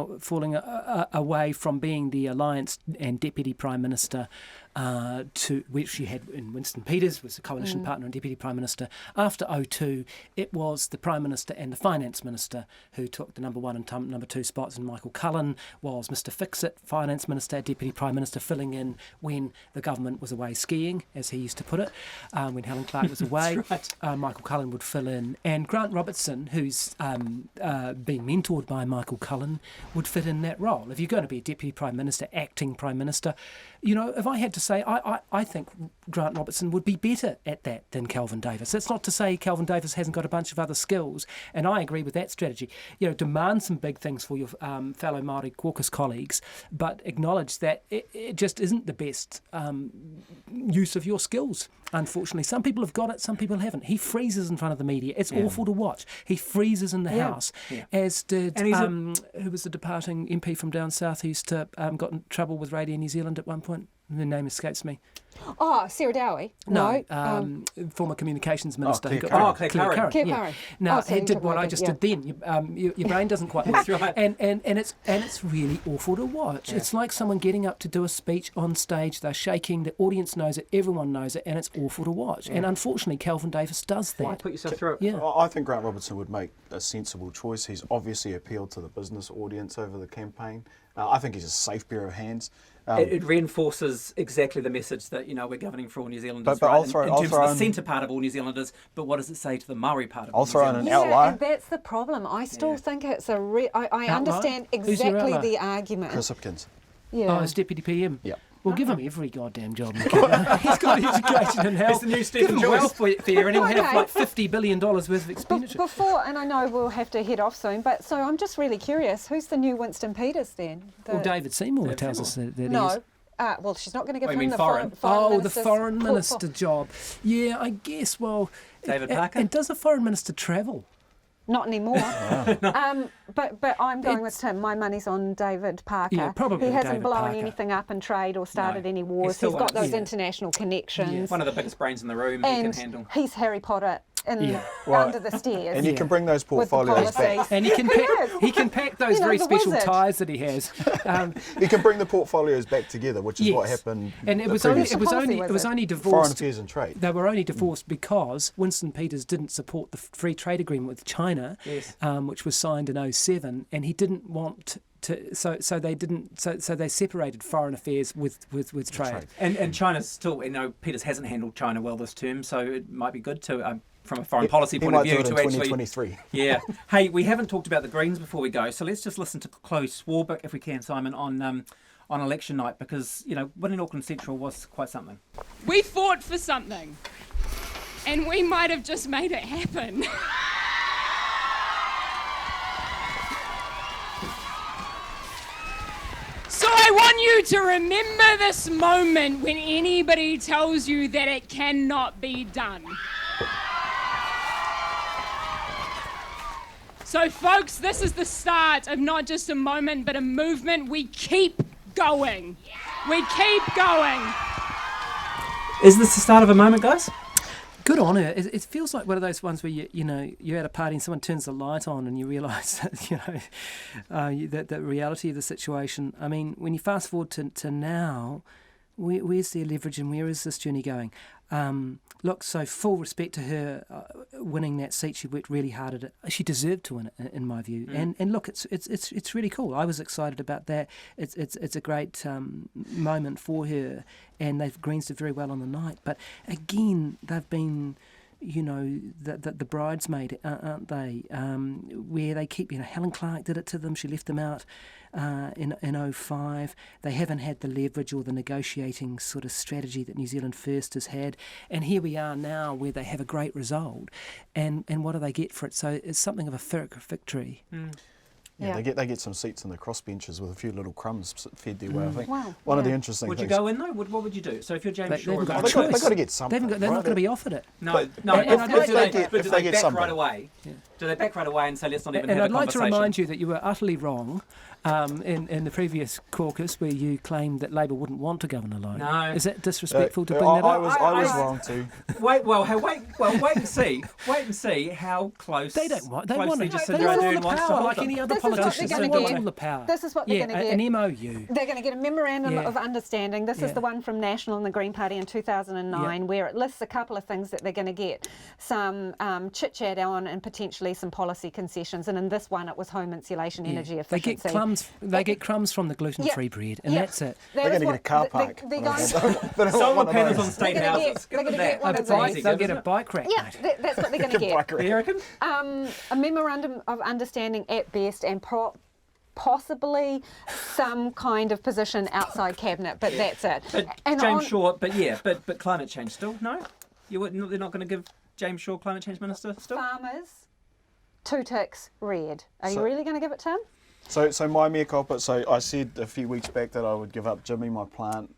away from being the Alliance and Deputy Prime Minister to which she had in Winston Peters, was a coalition partner and Deputy Prime Minister. After 2002, it was the Prime Minister and the Finance Minister who took the number 1 and number 2 spots, and Michael Cullen was Mr Fix-It, Finance Minister, Deputy Prime Minister, filling in when the government was away skiing, as he used to put it, when Helen Clark was away. Michael Cullen would fill in, and Grant Robertson, who's being mentored by Michael Cullen, would fit in that role. If you're going to be a Deputy Prime Minister, acting Prime Minister, if I had to say, I think Grant Robertson would be better at that than Kelvin Davis. That's not to say Kelvin Davis hasn't got a bunch of other skills, and I agree with that strategy. Demand some big things for your fellow Māori CAUCUS colleagues, but acknowledge that it just isn't the best use of your skills. Unfortunately, some people have got it, some people haven't. He freezes in front of the media. It's awful to watch. He freezes in the House, as did who was the departing MP from down south who used to got in trouble with Radio New Zealand at one point. The name escapes me. Oh, Sarah Dowie? No, former communications minister. Claire Curran. Yeah. No, he did what I just did then. Your brain doesn't quite work. Right. And it's really awful to watch. Yeah. It's like someone getting up to do a speech on stage. They're shaking. The audience knows it. Everyone knows it, and it's awful to watch. Yeah. And unfortunately, Kelvin Davis does that. Why put yourself through it? Yeah. I think Grant Robertson would make a sensible choice. He's obviously appealed to the business audience over the campaign. I think he's a safe pair of hands. It reinforces exactly the message that we're governing for all New Zealanders, but right? I'll throw in terms of in the centre part of all New Zealanders. But what does it say to the Maori part of I'll New throw in Zealand? an outlier. And that's the problem. I still think it's I understand Who's your exactly outlier? the argument. Chris Hipkins. Yeah. Oh, as Deputy PM? Yeah. Well, give him every goddamn job. He's got education and health. He's the new Stephen Joyce for you, and he'll have like $50 billion worth of expenditure. Before, and I know we'll have to head off soon, but so I'm just really curious, who's the new Winston Peters then? Well, David Seymour tells us that he is. No. Well, she's not going to give him the foreign? foreign the foreign minister job. Yeah, I guess. Well, David Parker. And does a foreign minister travel? Not anymore. But I'm going with Tim. My money's on David Parker. Yeah, probably He hasn't David blown Parker. anything up in trade or started any wars. still He's got those yeah. international connections. One of the biggest brains in the room. And he can handle. he's Harry Potter Well, under the stairs. And you can bring those with the portfolios back. policies. And he can pack those very the special wizard. ties that he has. You can bring the portfolios back together, which is what Yes. happened. And it the was previous only Foreign divorced. Affairs and Trade. They were only divorced because Winston Peters didn't support the free trade agreement with China, which was signed in 2007, and he didn't want to. So they separated foreign affairs with trade. And China's still, Peters hasn't handled China well this term, so it might be good to, from a foreign policy point of view, to to actually. actually. 2023. Yeah. Hey, we haven't talked about the Greens before we go, so let's just listen to Chloe Swarbrick, if we can, Simon, on election night, because winning Auckland Central was quite something. We fought for something, and we might have just made it happen. So I want you to remember this moment when anybody tells you that it cannot be done. So folks, this is the start of not just a moment, but a movement. We keep going. We keep going. Is this the start of a moment, guys? Good on her. It feels like one of those ones where you're at a party and someone turns the light on and you realise that that the reality of the situation. I mean, when you fast forward to now, where's their leverage and where is this journey going? Look, so full respect to her winning that seat. She worked really hard at it. She deserved to win it, in my view. And look, it's really cool. I was excited about that. It's a great moment for her, and the Greens did very well on the night. But again, they've been, the bridesmaid, aren't they? Where they keep, Helen Clark did it to them. She left them out in 2005. They haven't had the leverage or the negotiating sort of strategy that New Zealand First has had. And here we are now where they have a great result. And what do they get for it? So it's something of a Pyrrhic victory. Yeah, they get some seats in the crossbenches with a few little crumbs fed their way. I think Wow. one of the interesting Would you things. go in though? What would you do? So if you're James Shaw, they've got to get something. They're not going to be offered it. no. But But do they get back something. right away? Do they back right away and say let's not even And have I'd a like to conversation? remind you that you were utterly wrong in the previous caucus where you claimed that Labor wouldn't want to govern alone. No. Is that disrespectful to bring that I up? was wrong too. Wait and see. Wait and see how close. They don't want. They closely want it. Jacinda They want all Ardern the wants to power, hold like them. any other This is what politicians. they're They gonna want get. all the power. This is what they're Yeah, going to get. an MOU. They're going to get a memorandum Yeah. of understanding. This is Yeah. the one from National and the Green Party in 2009, Yeah. where it lists a couple of things that they're going to get. Some chit-chat on and potentially some policy concessions. And in this one, it was home insulation, energy They get efficiency. They get crumbs from the gluten-free bread, and that's it. They're going to get a car park. They're going Solar panels on state They're gonna houses. get- they're gonna get That. one That's of these. easy, They'll isn't get a it? bike rack, Yeah, mate. that's what they're going to get. Do you reckon? A memorandum of understanding at best and possibly some kind of position outside cabinet, but that's it. But And James on- Shaw, but climate change still? No? They're not going to give James Shaw climate change minister still? Farmers, 2 ticks, red. Are you So- really going to give it to him? So my mea culpa. So I said a few weeks back that I would give up Jimmy, my plant,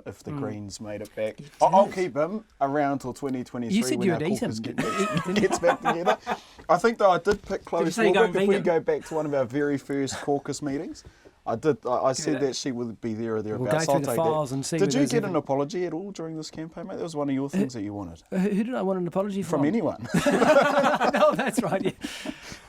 if the Greens made it back. I'll keep him around till 2023 You said when you our would eat him. caucus gets back together. I think though I did pick Chloe you say you're going Swarbrick. If we vegan? go back to one of our very first caucus meetings, I did. I said that she would be there or thereabouts. We'll go I'll through the take files that. and see Did whether you there's get even- an apology at all during this campaign, mate? That was one of your things that you wanted Who did I want an apology from anyone. No, that's right. Yeah.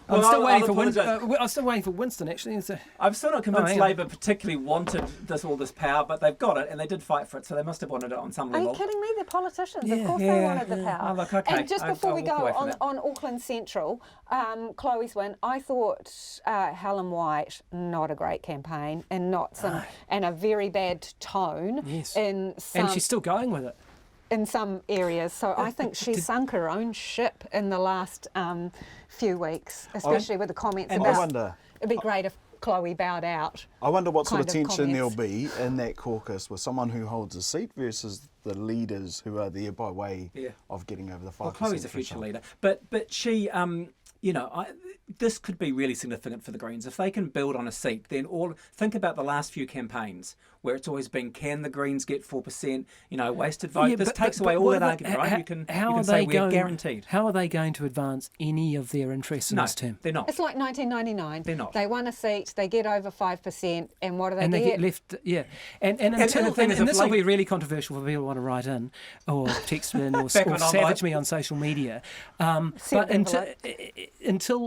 I'm Well, still I'll waiting for Winston. apologise. I'm still waiting for Winston. Actually, I'm still not convinced hang on. Labor particularly wanted all this power, but they've got it and they did fight for it, so they must have wanted it on some Are you level. kidding me? They're politicians. Yeah. Of course they Yeah, wanted the yeah. power. Oh, look, okay. And just I'll before we walk go away from it. on Auckland Central, Chloe's win, I thought Helen White, not a great campaign and not some and a very bad tone Yes. in some and she's still going with it. in some areas. So I think she sunk her own ship in the last few weeks, especially with the comments And about I wonder. it'd be great if Chloe bowed out. I wonder what sort of kind of tension there'll comments. be in that caucus with someone who holds a seat versus the leaders who are there by way of getting over the 5%. Well, Chloe's a future threshold. leader, but she, this could be really significant for the Greens if they can build on a seat. Then think about the last few campaigns where it's always been, can the Greens get 4%? Wasted vote. Yeah, this but- takes but away all what that about- argument, right? You can are say they we're going- guaranteed. How are they going to advance any of their interests in No, this term? they're not. It's like 1999. They're not. They won a seat, they get over 5%, and what do they And they get left, yeah. And until, the thing is, and if this will Labour- be really controversial for people who want to write in or text in or Back on savage online. me on social media. Send But envelope.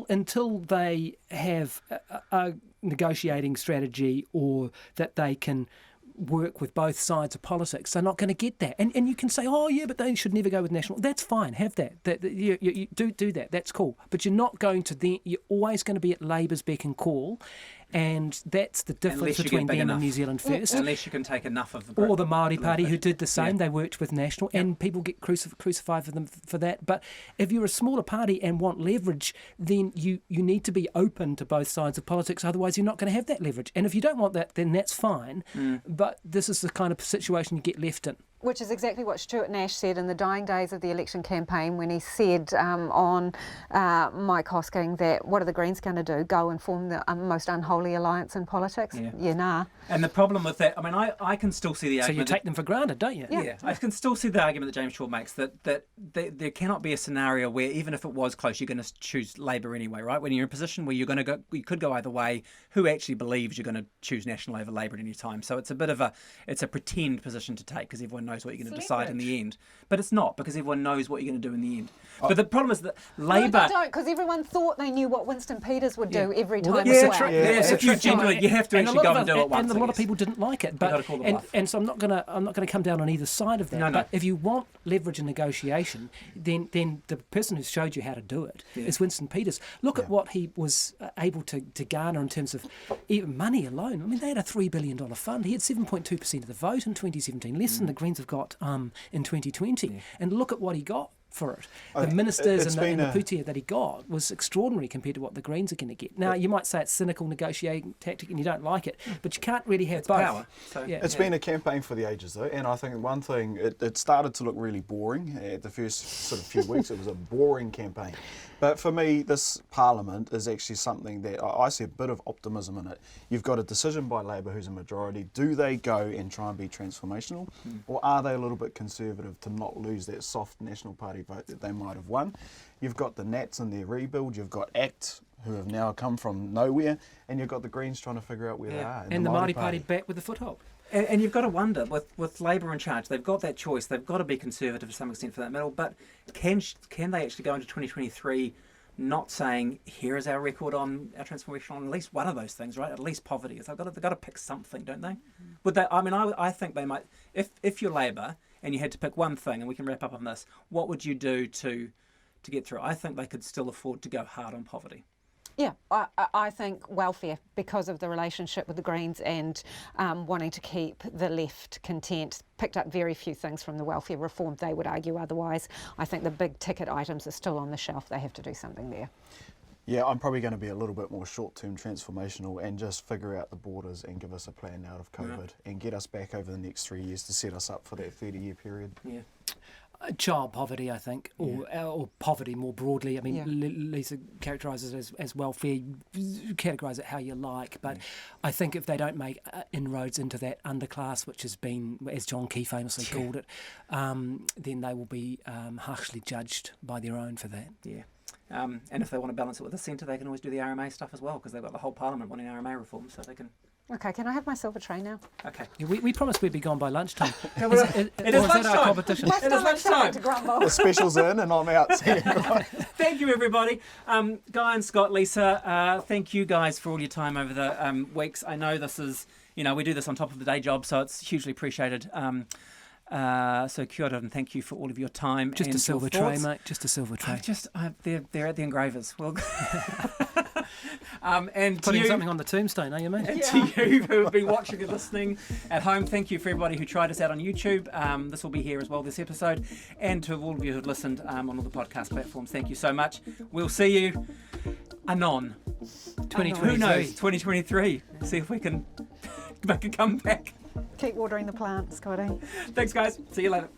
until they have a negotiating strategy or that they can work with both sides of politics, they're not going to get that. And you can say, oh yeah, but they should never go with national. That's fine, have that. You do that. That's cool. But you're not going to then. You're always going to be at Labour's beck and call, and that's the difference Unless you get between big them enough. and New Zealand First. Unless you can take enough of the Or the Māori Party, who did the same. Yeah. They worked with National, and people get crucified for them for that. But if you're a smaller party and want leverage, then you need to be open to both sides of politics. Otherwise, you're not going to have that leverage. And if you don't want that, then that's fine. But this is the kind of situation you get left in. Which is exactly what Stuart Nash said in the dying days of the election campaign when he said on Mike Hosking that what are the Greens going to do? Go and form the most unholy alliance in politics? Yeah, nah. And the problem with that, I mean, I can still see the So you argument. take them for granted, don't you? Yeah, I can still see the argument that James Shaw makes that there cannot be a scenario where even if it was close, you're going to choose Labor anyway, right? When you're in a position where you're going to go, you could go either way. Who actually believes you're going to choose National over Labor at any time? So it's a bit of a pretend position to take because everyone knows what you're going to decide in the end. But it's not because everyone knows what you're going to do in the end. But the problem is that Labor. No, they don't, because everyone thought they knew what Winston Peters would do every time. Well, as that's well. Yes, if you genuinely, you have to And a actually lot go of and do it once. And a lot of people didn't like it, gotta but call the bluff. and so I'm not gonna come down on either side of that. No. But if you want leverage and negotiation, then the person who showed you how to do it is Winston Peters. Look at what he was able to garner in terms of even money alone. I mean, they had a $3 billion fund. He had 7.2% of the vote in 2017, less than the Greens have got in 2020. And look at what he got for it. The ministers it's and been the putia that he got was extraordinary compared to what the Greens are going to get. Now, you might say it's cynical negotiating tactic and you don't like it, but you can't really have both. Power. So, yeah. It's been a campaign for the ages, though, and I think one thing, it started to look really boring at the first sort of few weeks. It was a boring campaign. But for me, this Parliament is actually something that I see a bit of optimism in it. You've got a decision by Labour, who's a majority. Do they go and try and be transformational, or are they a little bit conservative to not lose that soft National Party vote that they might have won? You've got the Nats in their rebuild. You've got ACT, who have now come from nowhere, and you've got the Greens trying to figure out where they are. And the Māori Party back with the foothold. And you've got to wonder, with Labour in charge, they've got that choice. They've got to be conservative to some extent for that middle. But can they actually go into 2023 not saying, here is our record on our transformation on at least one of those things, right? At least poverty. They've got to pick something, don't they? Would they? I mean, I think they might. If you're Labour and you had to pick one thing, and we can wrap up on this, what would you do to get through? I think they could still afford to go hard on poverty. Yeah, I think welfare, because of the relationship with the Greens and wanting to keep the left content, picked up very few things from the welfare reform. They would argue otherwise. I think the big ticket items are still on the shelf. They have to do something there. Yeah, I'm probably going to be a little bit more short-term transformational and just figure out the borders and give us a plan out of COVID and get us back over the next 3 years to set us up for that 30-year period. Yeah. Child poverty, I think, or poverty more broadly. I mean, Lisa characterises it as welfare. Categorise it how you like, but I think if they don't make inroads into that underclass, which has been, as John Key famously called it, then they will be harshly judged by their own for that. Yeah. And if they want to balance it with the centre, they can always do the RMA stuff as well, because they've got the whole Parliament wanting RMA reform, so they can. Okay, can I have my silver tray now? Okay. Yeah, we promised we'd be gone by lunchtime. It is lunchtime. Our competition? It is lunchtime. The special's in and I'm out. Thank you, everybody. Guy and Scott, Lisa, thank you guys for all your time over the weeks. I know this is, we do this on top of the day job, so it's hugely appreciated. So kia ora and thank you for all of your time. Just and a silver your thoughts. tray, mate. Just a silver tray. They're at the engravers. Well, and putting you, something on the tombstone, are you, mate? And to you who have been watching and listening at home, thank you for everybody who tried us out on YouTube. This will be here as well, this episode. And to all of you who have listened on all the podcast platforms, thank you so much. We'll see you anon. 2023. Who knows? 2023. See if we can make a comeback. Keep watering the plants, Scotty. Thanks, guys. See you later.